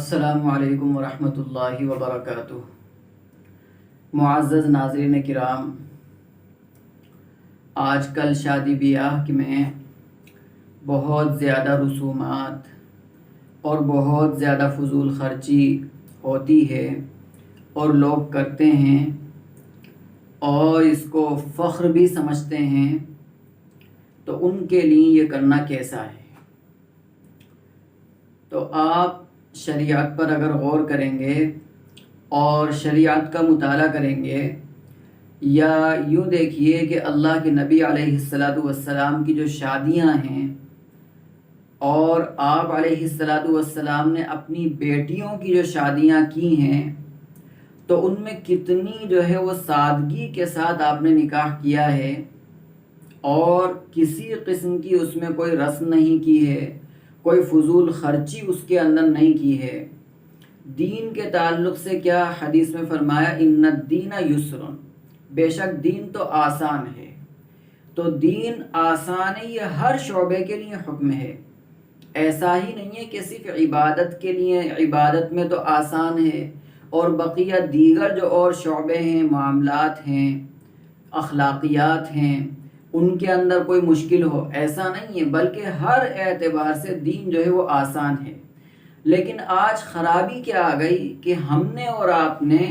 السلام علیکم ورحمۃ اللہ وبرکاتہ۔ معزز ناظرین کرام، آج کل شادی بیاہ میں بہت زیادہ رسومات اور بہت زیادہ فضول خرچی ہوتی ہے اور لوگ کرتے ہیں اور اس کو فخر بھی سمجھتے ہیں، تو ان کے لیے یہ کرنا کیسا ہے؟ تو آپ شریعت پر اگر غور کریں گے اور شریعت کا مطالعہ کریں گے، یا یوں دیکھیے کہ اللہ کے نبی علیہ السلام کی جو شادیاں ہیں اور آپ علیہ السلام نے اپنی بیٹیوں کی جو شادیاں کی ہیں، تو ان میں کتنی جو ہے وہ سادگی کے ساتھ آپ نے نکاح کیا ہے اور کسی قسم کی اس میں کوئی رسم نہیں کی ہے، کوئی فضول خرچی اس کے اندر نہیں کی ہے۔ دین کے تعلق سے کیا حدیث میں فرمایا، ان الدین یسر، بے شک دین تو آسان ہے۔ تو دین آسان ہے، یہ ہر شعبے کے لیے حکم ہے۔ ایسا ہی نہیں ہے کہ صرف عبادت کے لیے، عبادت میں تو آسان ہے اور بقیہ دیگر جو اور شعبے ہیں، معاملات ہیں، اخلاقیات ہیں، ان کے اندر کوئی مشکل ہو، ایسا نہیں ہے، بلکہ ہر اعتبار سے دین جو ہے وہ آسان ہے۔ لیکن آج خرابی کیا آ گئی کہ ہم نے اور آپ نے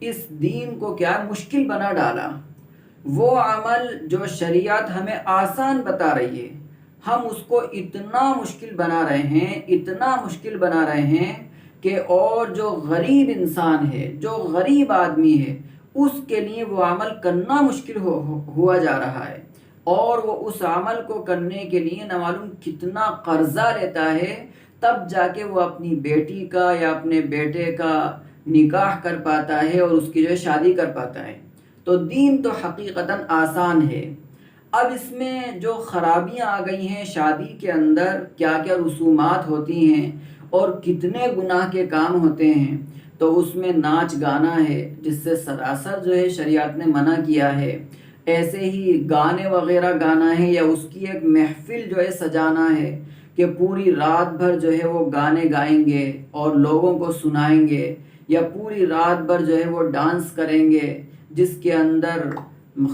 اس دین کو کیا مشکل بنا ڈالا۔ وہ عمل جو شریعت ہمیں آسان بتا رہی ہے، ہم اس کو اتنا مشکل بنا رہے ہیں، اتنا مشکل بنا رہے ہیں کہ اور جو غریب انسان ہے، جو غریب آدمی ہے، اس کے لیے وہ عمل کرنا مشکل ہوا جا رہا ہے، اور وہ اس عمل کو کرنے کے لیے نہ معلوم کتنا قرضہ لیتا ہے، تب جا کے وہ اپنی بیٹی کا یا اپنے بیٹے کا نکاح کر پاتا ہے اور اس کی جو شادی کر پاتا ہے۔ تو دین تو حقیقتاً آسان ہے۔ اب اس میں جو خرابیاں آ گئی ہیں، شادی کے اندر کیا کیا رسومات ہوتی ہیں اور کتنے گناہ کے کام ہوتے ہیں، تو اس میں ناچ گانا ہے جس سے سراسر جو ہے شریعت نے منع کیا ہے۔ ایسے ہی گانے وغیرہ گانا ہے، یا اس کی ایک محفل جو ہے سجانا ہے کہ پوری رات بھر جو ہے وہ گانے گائیں گے اور لوگوں کو سنائیں گے، یا پوری رات بھر جو ہے وہ ڈانس کریں گے جس کے اندر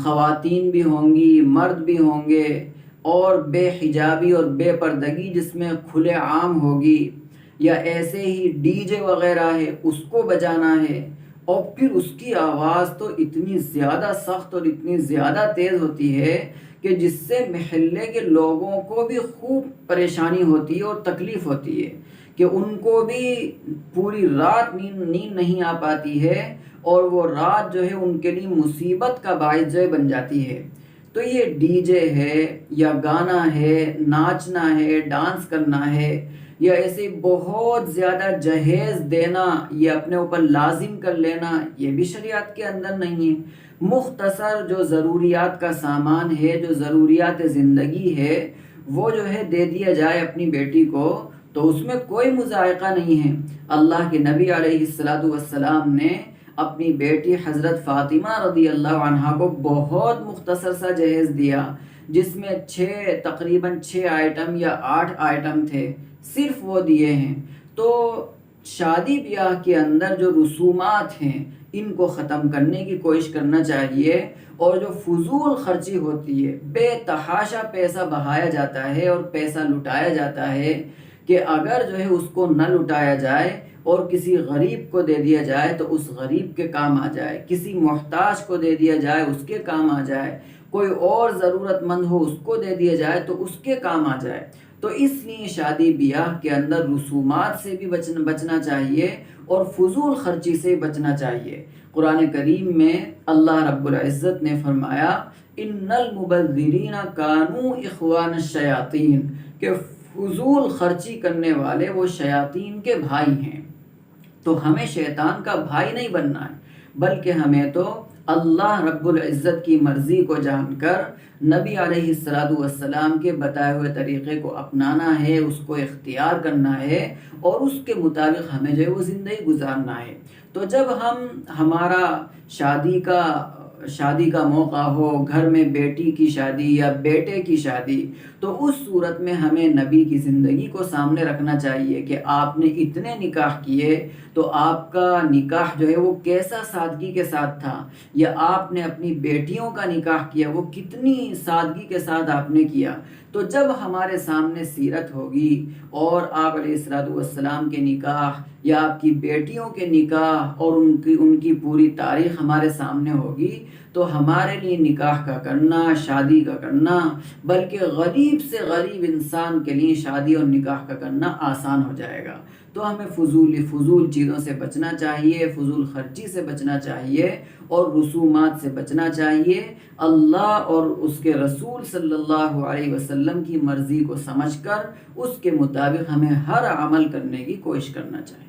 خواتین بھی ہوں گی، مرد بھی ہوں گے، اور بے حجابی اور بے پردگی جس میں کھلے عام ہوگی، یا ایسے ہی ڈی جے وغیرہ ہے اس کو بجانا ہے، اور پھر اس کی آواز تو اتنی زیادہ سخت اور اتنی زیادہ تیز ہوتی ہے کہ جس سے محلے کے لوگوں کو بھی خوب پریشانی ہوتی ہے اور تکلیف ہوتی ہے کہ ان کو بھی پوری رات نیند نہیں آ پاتی ہے، اور وہ رات جو ہے ان کے لیے مصیبت کا باعث جو ہے بن جاتی ہے۔ تو یہ ڈی جے ہے، یا گانا ہے، ناچنا ہے، ڈانس کرنا ہے، یا ایسے بہت زیادہ جہیز دینا، یہ اپنے اوپر لازم کر لینا، یہ بھی شریعت کے اندر نہیں ہے۔ مختصر جو ضروریات کا سامان ہے، جو ضروریات زندگی ہے، وہ جو ہے دے دیا جائے اپنی بیٹی کو، تو اس میں کوئی مذائقہ نہیں ہے۔ اللہ کے نبی علیہ السلام نے اپنی بیٹی حضرت فاطمہ رضی اللہ عنہا کو بہت مختصر سا جہیز دیا، جس میں تقریباً 6 آئٹم یا 8 آئٹم تھے، صرف وہ دیے ہیں۔ تو شادی بیاہ کے اندر جو رسومات ہیں، ان کو ختم کرنے کی کوشش کرنا چاہیے، اور جو فضول خرچی ہوتی ہے، بے تحاشا پیسہ بہایا جاتا ہے اور پیسہ لٹایا جاتا ہے، کہ اگر جو ہے اس کو نہ لٹایا جائے اور کسی غریب کو دے دیا جائے تو اس غریب کے کام آ جائے، کسی محتاج کو دے دیا جائے اس کے کام آ جائے، کوئی اور ضرورت مند ہو اس کو دے دیا جائے تو اس کے کام آ جائے۔ تو اس لیے شادی بیاہ کے اندر رسومات سے بھی بچنا چاہیے اور فضول خرچی سے بچنا چاہیے۔ قرآن کریم میں اللہ رب العزت نے فرمایا، ان المبذرین کانوا اخوان الشیاطین، کہ فضول خرچی کرنے والے وہ شیاطین کے بھائی ہیں۔ تو ہمیں شیطان کا بھائی نہیں بننا ہے، بلکہ ہمیں تو اللہ رب العزت کی مرضی کو جان کر نبی علیہ السلام کے بتائے ہوئے طریقے کو اپنانا ہے، اس کو اختیار کرنا ہے، اور اس کے مطابق ہمیں جو ہے وہ زندگی گزارنا ہے۔ تو جب ہمارا شادی کا شادی کا موقع ہو، گھر میں بیٹی کی شادی یا بیٹے کی شادی، تو اس صورت میں ہمیں نبی کی زندگی کو سامنے رکھنا چاہیے کہ آپ نے اتنے نکاح کیے تو آپ کا نکاح جو ہے وہ کیسا سادگی کے ساتھ تھا، یا آپ نے اپنی بیٹیوں کا نکاح کیا وہ کتنی سادگی کے ساتھ آپ نے کیا۔ تو جب ہمارے سامنے سیرت ہوگی اور آپ علیہ السلام کے نکاح یا آپ کی بیٹیوں کے نکاح اور ان کی پوری تاریخ ہمارے سامنے ہوگی، تو ہمارے لیے نکاح کا کرنا، شادی کا کرنا، بلکہ غریب سے غریب انسان کے لیے شادی اور نکاح کا کرنا آسان ہو جائے گا۔ تو ہمیں فضول چیزوں سے بچنا چاہیے، فضول خرچی سے بچنا چاہیے اور رسومات سے بچنا چاہیے۔ اللہ اور اس کے رسول صلی اللہ علیہ وسلم کی مرضی کو سمجھ کر اس کے مطابق ہمیں ہر عمل کرنے کی کوشش کرنا چاہیے۔